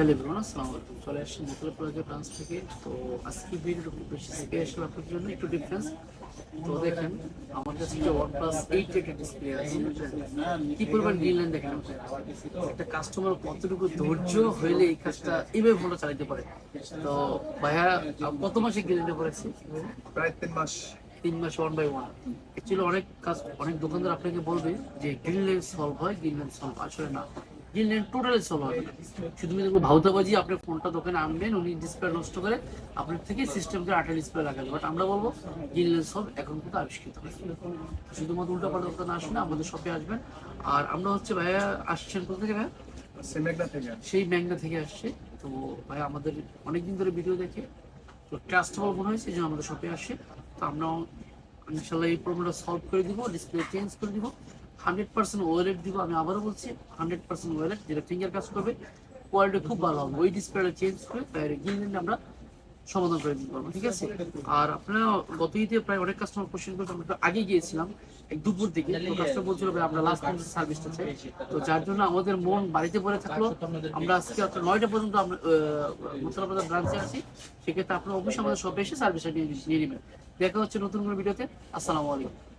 Hello everyone, আসসালামু আলাইকুম। চলে আসছি মোতলা প্লাজা ব্রাঞ্চ থেকে। তো আজকে ভিডিওটা খুব বেশি স্পেশাল আপনাদের জন্য, একটু ডিফারেন্স। তো দেখেন আমার কাছে যে OnePlus 8 এর ডিসপ্লে আছে, কি পরিমাণ গ্রিন লাইন দেখেন। একটা কাস্টমার কতটুকু ধৈর্য হইলে এই কাজটা এইভাবে ফোনটা চালাতে পারে। তো ভাইয়া কত মাসে গ্রিন লাইনে পড়েছে? প্রায় 3 মাস। 3 মাস 1 বাই 1। অ্যাকচুয়ালি অনেক দোকানদার আপনাকে বলবে যে গ্রিন লাইন সলভ হয়, গ্রিন লাইন সলভ আসলে না। গ্রিন লাইন টোটালি সলভ হবে না। শুধুমাত্র ভাউতাবাজি, আপনি ফোনটা দোকানে আনবেন, উনি ডিসপ্লে নষ্ট করে আপনার থেকে সিস্টেম করে 8 ডিসপ্লে লাগাবে। বাট আমরা বলবো গ্রিন লাইন সলভ এখন কিন্তু আবিষ্কৃত হয়। শুধুমাত্র উল্টা পাল্টা দোকানে আসেন না, আমাদের শপে আসবেন। আর আমরা হচ্ছে ভাইয়া আসছেন কোথা থেকে ভাইয়া? সেই ম্যাংনা থেকে আসছে। তো ভাই আমাদের অনেকদিন ধরে ভিডিও দেখে তো ট্রাস্টেবল মনে হয়েছে, এই জন্য আমাদের শপে আসে। তো আমরা ইনশাল্লাহ এই প্রবলেমটা সলভ করে দিব, ডিসপ্লে চেঞ্জ করে দিব, 100% ওয়েলেট দিব। আমি আবারও বলছি 100% ওয়েলেট, যেটা ফিঙ্গার কাজ করবে, কোয়ালিটি খুব ভালো হবে। ওই ডিসপ্লেটা চেঞ্জ করে গিয়ে আমরা সমাধান করে দিতে পারবো, ঠিক আছে? আর আপনারা গত ঈদে প্রায় অনেক কাস্টমার কোশ্চেন করতে, আমরা আগে গিয়েছিলাম এক দুপুর দিকে। তো কাস্টমার বলছিল ভাই আমরা লাস্ট পর্যন্ত সার্ভিসটা চাই। তো যার জন্য আমাদের মন বাড়িতে পড়ে থাকলো। আমরা আজকে 9টা পর্যন্ত আমরা মোতলা প্লাজা ব্রাঞ্চে আছি। সেক্ষেত্রে আপনার অবশ্যই আমাদের শপে এসে সার্ভিসটা নিয়ে নেবেন। দেখা হচ্ছে নতুন কোনো ভিডিওতে। আসসালামু আলাইকুম।